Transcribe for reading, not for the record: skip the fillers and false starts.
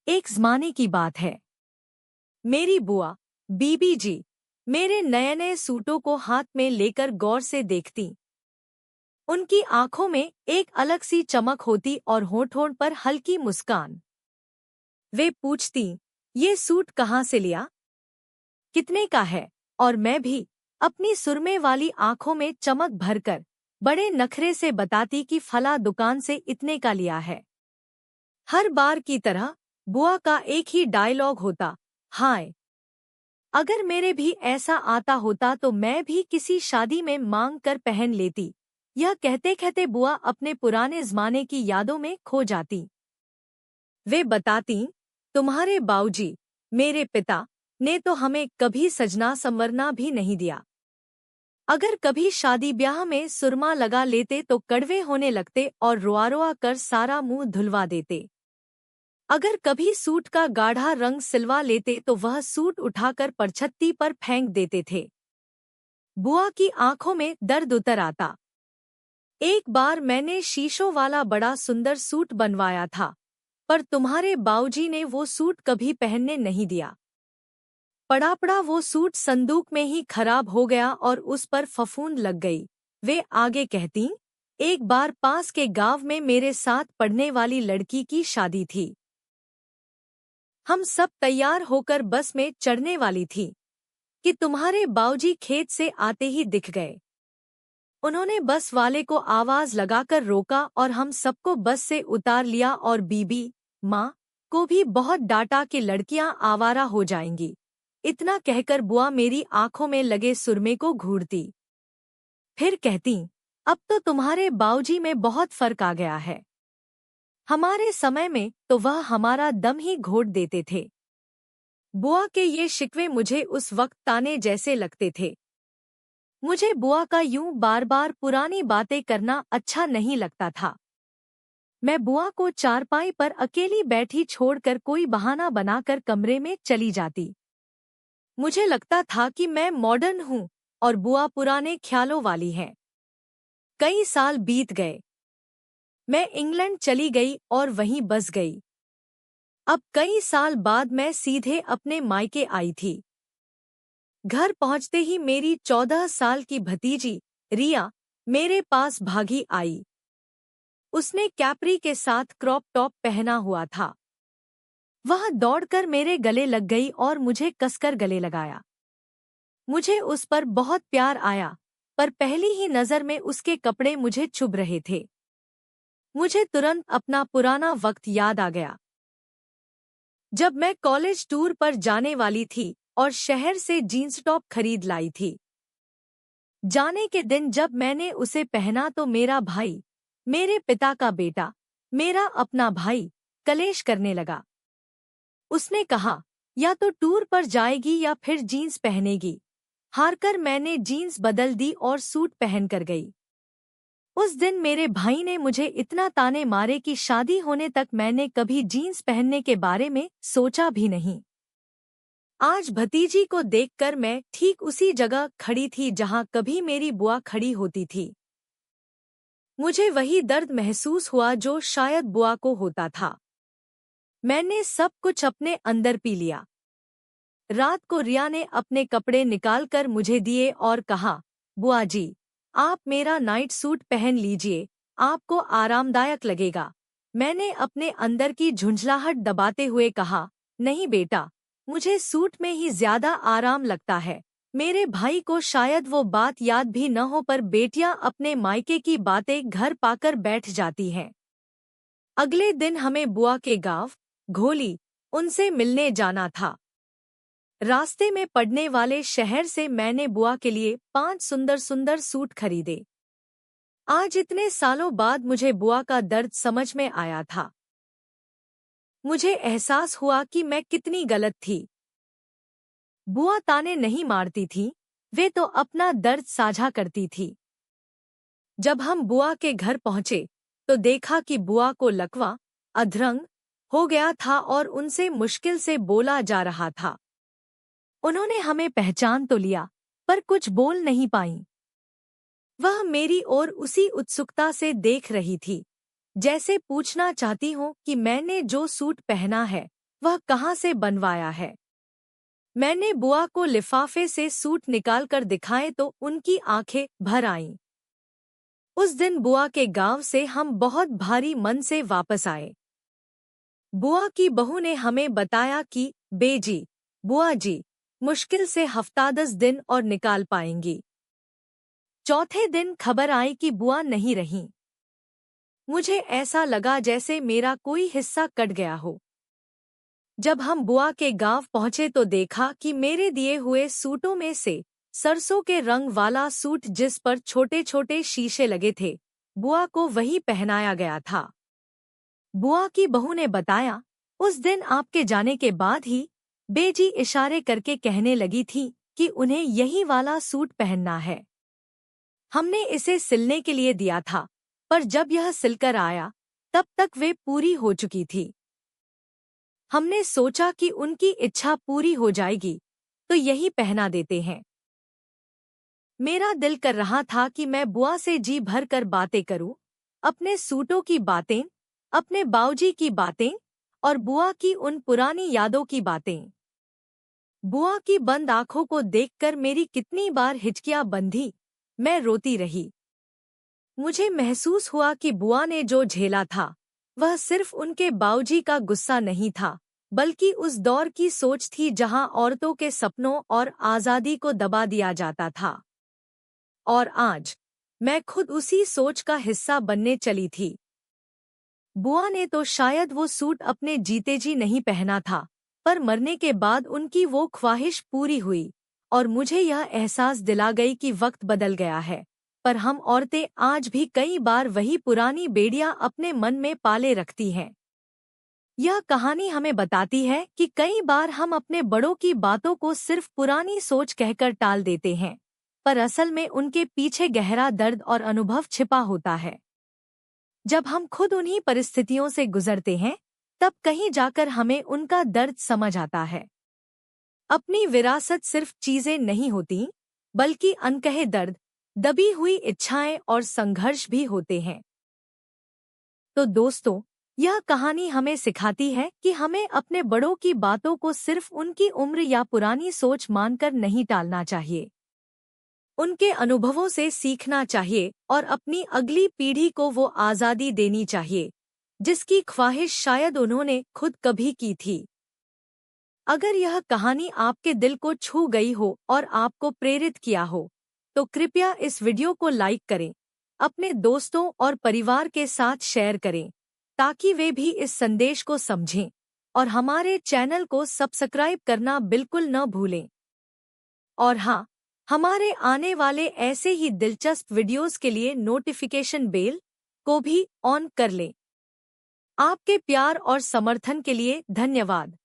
एक ज़माने की बात है। मेरी बुआ बीबी जी मेरे नए नए सूटों को हाथ में लेकर गौर से देखती। उनकी आंखों में एक अलग सी चमक होती और होंठ-होंठ पर हल्की मुस्कान। वे पूछती, ये सूट कहाँ से लिया, कितने का है? और मैं भी अपनी सुरमे वाली आंखों में चमक भरकर बड़े नखरे से बताती कि फला दुकान से इतने का लिया है। हर बार की तरह बुआ का एक ही डायलॉग होता, हाय, अगर मेरे भी ऐसा आता होता तो मैं भी किसी शादी में मांग कर पहन लेती। यह कहते कहते बुआ अपने पुराने ज़माने की यादों में खो जाती। वे बताती, तुम्हारे बाऊजी, मेरे पिता, ने तो हमें कभी सजना संवरना भी नहीं दिया। अगर कभी शादी ब्याह में सुरमा लगा लेते तो कड़वे होने लगते और रोआ रोआ कर सारा मुंह धुलवा देते। अगर कभी सूट का गाढ़ा रंग सिलवा लेते तो वह सूट उठाकर परछत्ती पर फेंक देते थे। बुआ की आंखों में दर्द उतर आता। एक बार मैंने शीशों वाला बड़ा सुंदर सूट बनवाया था, पर तुम्हारे बाऊजी ने वो सूट कभी पहनने नहीं दिया। पड़ा पड़ा वो सूट संदूक में ही खराब हो गया और उस पर फफूंद लग गई। वे आगे कहती, एक बार पास के गांव में मेरे साथ पढ़ने वाली लड़की की शादी थी। हम सब तैयार होकर बस में चढ़ने वाली थी कि तुम्हारे बाऊजी खेत से आते ही दिख गए। उन्होंने बस वाले को आवाज लगाकर रोका और हम सबको बस से उतार लिया और बीबी माँ को भी बहुत डांटा कि लड़कियां आवारा हो जाएंगी। इतना कहकर बुआ मेरी आंखों में लगे सुरमे को घूरती। फिर कहती, अब तो तुम्हारे बाऊजी में बहुत फर्क आ गया है। हमारे समय में तो वह हमारा दम ही घोट देते थे। बुआ के ये शिकवे मुझे उस वक्त ताने जैसे लगते थे। मुझे बुआ का यूं बार बार पुरानी बातें करना अच्छा नहीं लगता था। मैं बुआ को चारपाई पर अकेली बैठी छोड़कर कोई बहाना बनाकर कमरे में चली जाती। मुझे लगता था कि मैं मॉडर्न हूँ और बुआ पुराने ख्यालों वाली है। कई साल बीत गए। मैं इंग्लैंड चली गई और वहीं बस गई। अब कई साल बाद मैं सीधे अपने मायके आई थी। घर पहुंचते ही मेरी 14 साल की भतीजी रिया मेरे पास भागी आई। उसने कैप्री के साथ क्रॉप टॉप पहना हुआ था। वह दौड़कर मेरे गले लग गई और मुझे कसकर गले लगाया। मुझे उस पर बहुत प्यार आया, पर पहली ही नज़र में उसके कपड़े मुझे चुभ रहे थे। मुझे तुरंत अपना पुराना वक्त याद आ गया, जब मैं कॉलेज टूर पर जाने वाली थी और शहर से जीन्स टॉप खरीद लाई थी। जाने के दिन जब मैंने उसे पहना तो मेरा भाई, मेरे पिता का बेटा, मेरा अपना भाई, कलेश करने लगा। उसने कहा, या तो टूर पर जाएगी या फिर जीन्स पहनेगी। हारकर मैंने जीन्स बदल दी और सूट पहनकर गई। उस दिन मेरे भाई ने मुझे इतना ताने मारे कि शादी होने तक मैंने कभी जीन्स पहनने के बारे में सोचा भी नहीं। आज भतीजी को देखकर मैं ठीक उसी जगह खड़ी थी जहां कभी मेरी बुआ खड़ी होती थी। मुझे वही दर्द महसूस हुआ जो शायद बुआ को होता था। मैंने सब कुछ अपने अंदर पी लिया। रात को रिया ने अपने कपड़े निकालकर मुझे दिए और कहा, बुआ जी, आप मेरा नाइट सूट पहन लीजिए, आपको आरामदायक लगेगा। मैंने अपने अंदर की झुंझलाहट दबाते हुए कहा, नहीं बेटा, मुझे सूट में ही ज्यादा आराम लगता है। मेरे भाई को शायद वो बात याद भी न हो, पर बेटियां अपने मायके की बातें घर पाकर बैठ जाती हैं। अगले दिन हमें बुआ के गांव घोली उनसे मिलने जाना था। रास्ते में पड़ने वाले शहर से मैंने बुआ के लिए 5 सुंदर सुंदर सूट खरीदे। आज इतने सालों बाद मुझे बुआ का दर्द समझ में आया था। मुझे एहसास हुआ कि मैं कितनी गलत थी। बुआ ताने नहीं मारती थी, वे तो अपना दर्द साझा करती थी। जब हम बुआ के घर पहुंचे तो देखा कि बुआ को लकवा, अधरंग हो गया था और उनसे मुश्किल से बोला जा रहा था। उन्होंने हमें पहचान तो लिया, पर कुछ बोल नहीं पाईं। वह मेरी ओर उसी उत्सुकता से देख रही थी, जैसे पूछना चाहती हूँ कि मैंने जो सूट पहना है वह कहाँ से बनवाया है। मैंने बुआ को लिफाफे से सूट निकालकर दिखाए तो उनकी आंखें भर आईं। उस दिन बुआ के गांव से हम बहुत भारी मन से वापस आए। बुआ की बहू ने हमें बताया कि बेजी, बुआ जी मुश्किल से हफ्ता 10 दिन और निकाल पाएंगी। चौथे दिन खबर आई कि बुआ नहीं रहीं। मुझे ऐसा लगा जैसे मेरा कोई हिस्सा कट गया हो। जब हम बुआ के गांव पहुंचे तो देखा कि मेरे दिए हुए सूटों में से सरसों के रंग वाला सूट जिस पर छोटे छोटे शीशे लगे थे, बुआ को वही पहनाया गया था। बुआ की बहू ने बताया, उस दिन आपके जाने के बाद ही बेजी इशारे करके कहने लगी थी कि उन्हें यही वाला सूट पहनना है। हमने इसे सिलने के लिए दिया था, पर जब यह सिलकर आया तब तक वे पूरी हो चुकी थी। हमने सोचा कि उनकी इच्छा पूरी हो जाएगी तो यही पहना देते हैं। मेरा दिल कर रहा था कि मैं बुआ से जी भर कर बातें करूं, अपने सूटों की बातें, अपने बाऊजी की बातें और बुआ की उन पुरानी यादों की बातें। बुआ की बंद आंखों को देखकर मेरी कितनी बार हिचकियां बंधी, मैं रोती रही। मुझे महसूस हुआ कि बुआ ने जो झेला था वह सिर्फ उनके बाऊजी का गुस्सा नहीं था, बल्कि उस दौर की सोच थी जहां औरतों के सपनों और आज़ादी को दबा दिया जाता था। और आज मैं खुद उसी सोच का हिस्सा बनने चली थी। बुआ ने तो शायद वो सूट अपने जीते जी नहीं पहना था, पर मरने के बाद उनकी वो ख्वाहिश पूरी हुई और मुझे यह एहसास दिला गई कि वक्त बदल गया है, पर हम औरतें आज भी कई बार वही पुरानी बेड़ियां अपने मन में पाले रखती हैं। यह कहानी हमें बताती है कि कई बार हम अपने बड़ों की बातों को सिर्फ पुरानी सोच कहकर टाल देते हैं, पर असल में उनके पीछे गहरा दर्द और अनुभव छिपा होता है। जब हम खुद उन्हीं परिस्थितियों से गुजरते हैं, तब कहीं जाकर हमें उनका दर्द समझ आता है। अपनी विरासत सिर्फ चीजें नहीं होती, बल्कि अनकहे दर्द, दबी हुई इच्छाएं और संघर्ष भी होते हैं। तो दोस्तों, यह कहानी हमें सिखाती है कि हमें अपने बड़ों की बातों को सिर्फ उनकी उम्र या पुरानी सोच मानकर नहीं टालना चाहिए। उनके अनुभवों से सीखना चाहिए और अपनी अगली पीढ़ी को वो आज़ादी देनी चाहिए जिसकी ख्वाहिश शायद उन्होंने खुद कभी की थी। अगर यह कहानी आपके दिल को छू गई हो और आपको प्रेरित किया हो, तो कृपया इस वीडियो को लाइक करें, अपने दोस्तों और परिवार के साथ शेयर करें, ताकि वे भी इस संदेश को समझें और हमारे चैनल को सब्सक्राइब करना बिल्कुल न भूलें। और हाँ, हमारे आने वाले ऐसे ही दिलचस्प वीडियोस के लिए नोटिफिकेशन बेल को भी ऑन कर लें। आपके प्यार और समर्थन के लिए धन्यवाद।